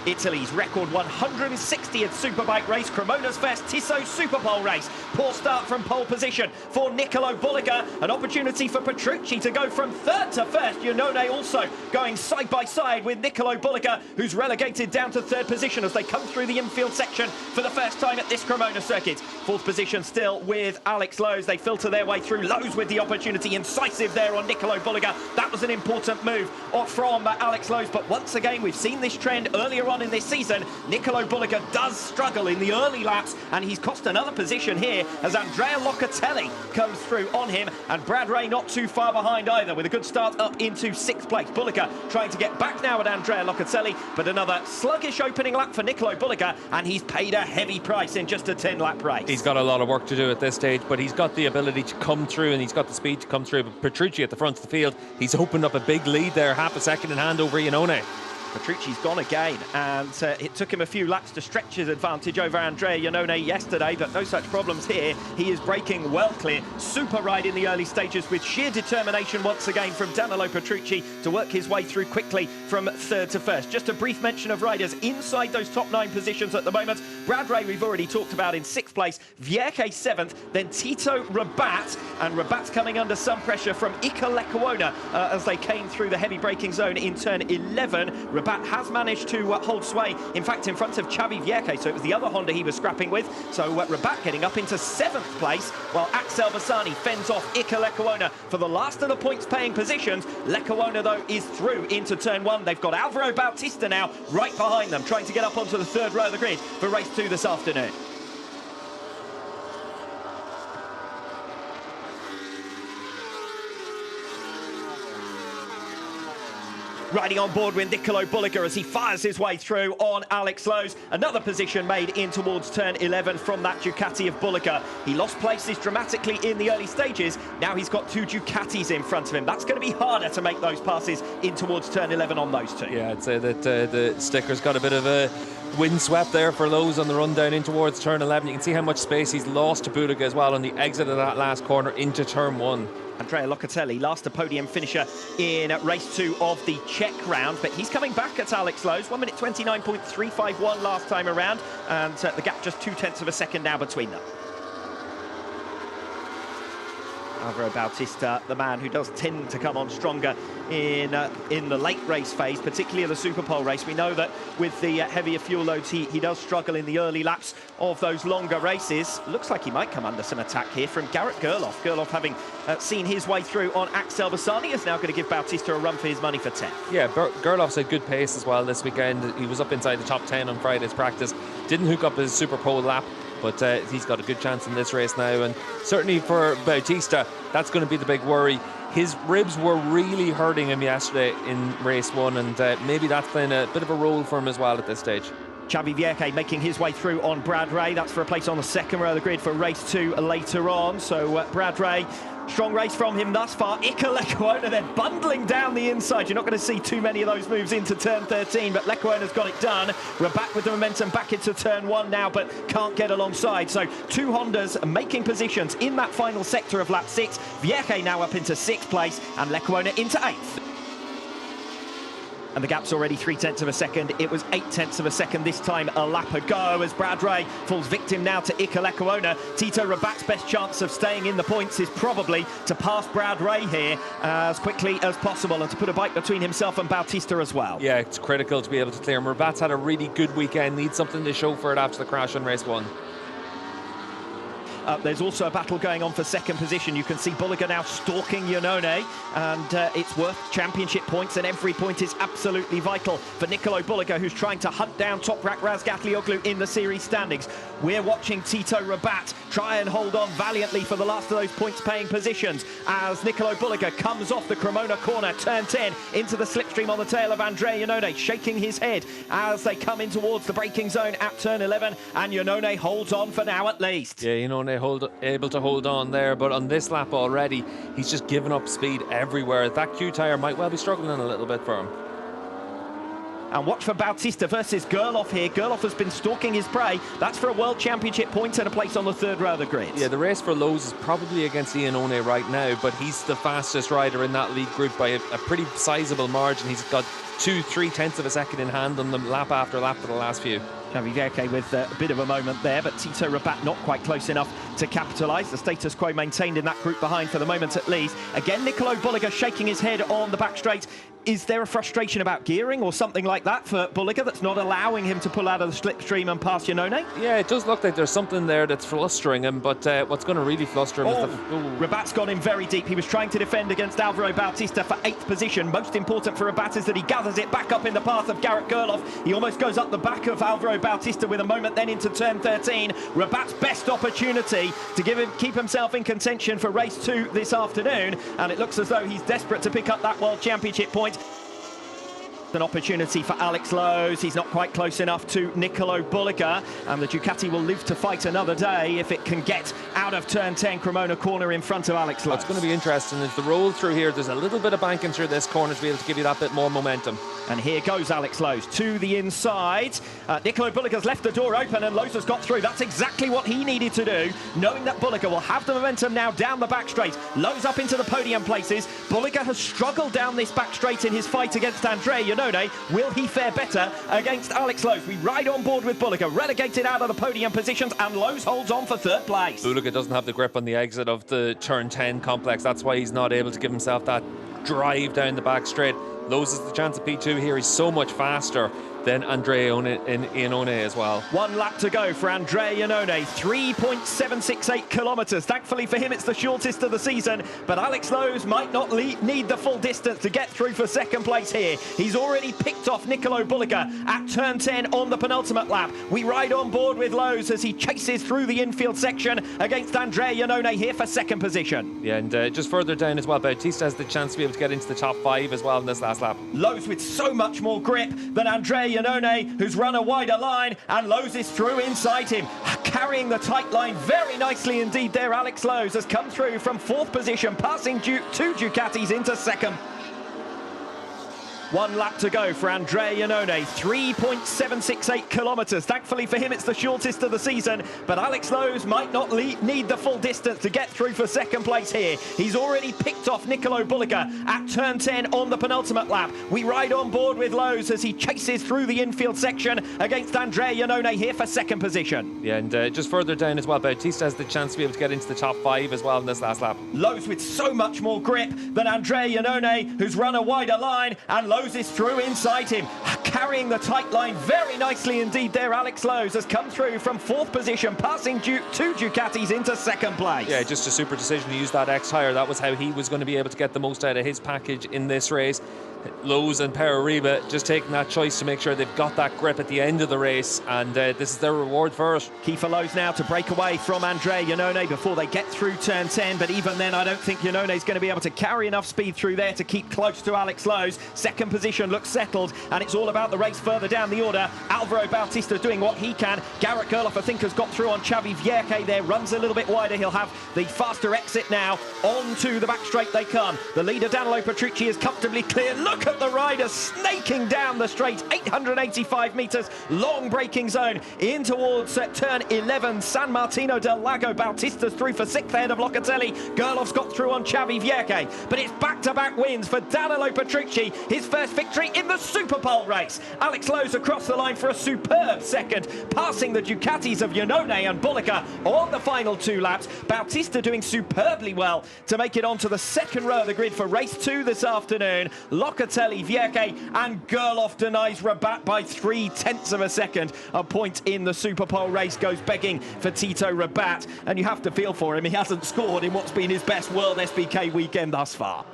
Italy's record 160th Superbike race, Cremona's first Tissot Superpole race. Poor start from pole position for Nicolo Bulliga. An opportunity for Petrucci to go from third to first. Iannone also going side by side with Nicolo Bulliga, who's relegated down to third position as they come through the infield section for the first time at this Cremona circuit. Fourth position still with Alex Lowes. They filter their way through. Lowes with the opportunity, incisive there on Nicolo Bulliga. That was an important move from Alex Lowes, but once again we've seen this trend earlier on in this season. Nicolo Bulliga does struggle in the early laps, and he's cost another position here as Andrea Locatelli comes through on him, and Brad Ray not too far behind either, with a good start up into sixth place. Bulliga trying to get back now at Andrea Locatelli, but another sluggish opening lap for Nicolo Bulliga, and he's paid a heavy price in just a 10-lap race. He's got a lot of work to do at this stage, but he's got the ability to come through, and he's got the speed to come through. But Petrucci at the front of the field, he's opened up a big lead there, half a second in hand over Iannone. Petrucci's gone again, and it took him a few laps to stretch his advantage over Andrea Iannone yesterday, but no such problems here. He is braking well clear. Super ride in the early stages with sheer determination once again from Danilo Petrucci to work his way through quickly from third to first. Just a brief mention of riders inside those top 9 positions at the moment. Brad Ray we've already talked about in 6th place, Vierke 7th, then Tito Rabat, and Rabat's coming under some pressure from Iker Lecuona as they came through the heavy braking zone in turn 11. Rabat has managed to hold sway, in fact, in front of Xavi Vierke, so it was the other Honda he was scrapping with. So Rabat getting up into 7th place, while Axel Bassani fends off Iker Lecuona for the last of the points-paying positions. Lecuona, though, is through into turn 1. They've got Alvaro Bautista now right behind them, trying to get up onto the third row of the grid for race 2 this afternoon. Riding on board with Nicolo Bulliga as he fires his way through on Alex Lowes. Another position made in towards turn 11 from that Ducati of Bulliga. He lost places dramatically in the early stages. Now he's got 2 Ducatis in front of him. That's going to be harder to make those passes in towards turn 11 on those 2. Yeah, I'd say that the sticker's got a bit of a windswept there for Lowes on the run down in towards turn 11. You can see how much space he's lost to Bulliga as well on the exit of that last corner into turn 1. Andrea Locatelli, last a podium finisher in race 2 of the Czech round, but he's coming back at Alex Lowes. 1 minute 29.351 last time around, and the gap just 0.2 of a second now between them. Alvaro Bautista, the man who does tend to come on stronger in the late race phase, particularly in the Superpole race. We know that with the heavier fuel loads, he does struggle in the early laps of those longer races. Looks like he might come under some attack here from Garrett Gerloff. Gerloff, having seen his way through on Axel Bassani, is now going to give Bautista a run for his money for 10th. Yeah, Gerloff's had good pace as well this weekend. He was up inside the top 10 on Friday's practice. Didn't hook up his Superpole lap, but he's got a good chance in this race now, and certainly for Bautista, that's going to be the big worry. His ribs were really hurting him yesterday in race 1, and maybe that's playing a bit of a role for him as well at this stage. Xavi Vierke making his way through on Brad Ray. That's for a place on the 2nd row of the grid for race 2 later on. So Brad Ray, strong race from him thus far. Iker Lecuona then bundling down the inside. You're not going to see too many of those moves into turn 13, but Lecuona's got it done. We're back with the momentum back into turn 1 now, but can't get alongside. So 2 Hondas making positions in that final sector of lap 6. Vierke now up into 6th place, and Lecuona into 8th. And the gap's already 0.3 of a second. It was 0.8 of a second this time a lap ago, as Brad Ray falls victim now to Iker Lecuona. Tito Rabat's best chance of staying in the points is probably to pass Brad Ray here as quickly as possible and to put a bite between himself and Bautista as well. Yeah, it's critical to be able to clear him. Rabat's had a really good weekend, needs something to show for it after the crash on race 1. There's also a battle going on for 2nd position. You can see Bulliga now stalking Iannone, and it's worth championship points, and every point is absolutely vital for Nicolo Bulliga, who's trying to hunt down Toprak Razgatlioglu in the series standings. We're watching Tito Rabat try and hold on valiantly for the last of those points-paying positions as Nicolo Bulliga comes off the Cremona corner, turn 10, into the slipstream on the tail of Andrea Iannone, shaking his head as they come in towards the braking zone at turn 11, and Iannone holds on for now at least. Yeah, Iannone able to hold on there, but on this lap already, he's just given up speed everywhere. That Q tyre might well be struggling a little bit for him. And watch for Bautista versus Gerloff here. Gerloff has been stalking his prey. That's for a World Championship point and a place on the third row of the grid. Yeah, the race for Lowe's is probably against Ian One right now, but he's the fastest rider in that lead group by a pretty sizable margin. He's got 2-3 tenths of a second in hand on them lap after lap for the last few. Xavi Vierque with a bit of a moment there, but Tito Rabat not quite close enough to capitalise. The status quo maintained in that group behind for the moment at least. Again, Nicolo Bulliger shaking his head on the back straight. Is there a frustration about gearing or something like that for Bulliger that's not allowing him to pull out of the slipstream and pass Iannone? Yeah, it does look like there's something there that's flustering him, but what's going to really fluster him is the... Rabat's gone in very deep. He was trying to defend against Alvaro Bautista for 8th position. Most important for Rabat is that he gathers it back up in the path of Garrett Gerloff. He almost goes up the back of Alvaro Bautista with a moment then into turn 13. Rabat's best opportunity to keep himself in contention for race 2 this afternoon, and it looks as though he's desperate to pick up that World Championship point. An opportunity for Alex Lowe's. He's not quite close enough to Nicolo Bulliger, and the Ducati will live to fight another day if it can get out of turn 10 Cremona corner in front of Alex Lowe's. What's going to be interesting is the roll through here. There's a little bit of banking through this corner to be able to give you that bit more momentum. And here goes Alex Lowe's to the inside. Nicolo Bulliger's left the door open and Lowe's has got through. That's exactly what he needed to do, knowing that Bulliger will have the momentum now down the back straight. Lowe's up into the podium places. Bulliger has struggled down this back straight in his fight against Andrea Iannone. Will he fare better against Alex Lowe's? We ride on board with Bulliger, relegated out of the podium positions, and Lowe's holds on for 3rd place. Bulliger doesn't have the grip on the exit of the turn 10 complex. That's why he's not able to give himself that drive down the back straight. Lowe's is the chance of P2 here. He's so much faster than Andrea Iannone as well. 1 lap to go for Andrea Iannone, 3.768 kilometres. Thankfully for him, it's the shortest of the season, but Alex Lowe's might not need the full distance to get through for 2nd place here. He's already picked off Nicolo Bulliger at turn 10 on the penultimate lap. We ride on board with Lowe's as he chases through the infield section against Andrea Iannone here for 2nd position. Yeah, and just further down as well, Bautista has the chance to be able to get into the top 5 as well in this last lap. Lowe's with so much more grip than Andrea Iannone, who's run a wider line, and Lowe's is through inside him, carrying the tight line very nicely indeed there. Alex Lowe's has come through from 4th position, passing 2 Ducatis into 2nd. 1 lap to go for Andrea Iannone, 3.768 kilometres. Thankfully for him, it's the shortest of the season, but Alex Lowe's might not need the full distance to get through for 2nd place here. He's already picked off Nicolo Bulliger at turn 10 on the penultimate lap. We ride on board with Lowe's as he chases through the infield section against Andrea Iannone here for 2nd position. Yeah, and just further down as well, Bautista has the chance to be able to get into the top 5 as well in this last lap. Lowe's with so much more grip than Andrea Iannone, who's run a wider line, and Lowe's is through inside him, carrying the tight line very nicely indeed there. Alex Lowe's has come through from 4th position, passing 2 Ducatis into 2nd place. Yeah, just a super decision to use that X tyre. That was how he was going to be able to get the most out of his package in this race. Lowe's and Parariba just taking that choice to make sure they've got that grip at the end of the race, and this is their reward for it. Key for Lowe's now to break away from Andrea Iannone before they get through turn 10, but even then I don't think Iannone is going to be able to carry enough speed through there to keep close to Alex Lowe's. 2nd position looks settled, and it's all about the race further down the order. Alvaro Bautista doing what he can. Garrett Gerloff, I think, has got through on Xavi Vierque there, runs a little bit wider. He'll have the faster exit now. Onto the back straight they come. The leader, Danilo Petrucci, is comfortably clear. Look at the rider snaking down the straight, 885 metres, long braking zone in towards turn 11, San Martino del Lago. Bautista's through for 6th ahead of Locatelli. Gerloff's got through on Xavi Vierque, but it's back-to-back wins for Danilo Petrucci, his first victory in the Superpole race. Alex Lowe's across the line for a superb 2nd, passing the Ducatis of Iannone and Bulliger on the final 2 laps. Bautista doing superbly well to make it onto the 2nd row of the grid for race 2 this afternoon. Locatelli, Vierque and Gerloff denies Rabat by 3/10 of a second. A point in the Superpole race goes begging for Tito Rabat, and you have to feel for him. He hasn't scored in what's been his best WorldSBK weekend thus far.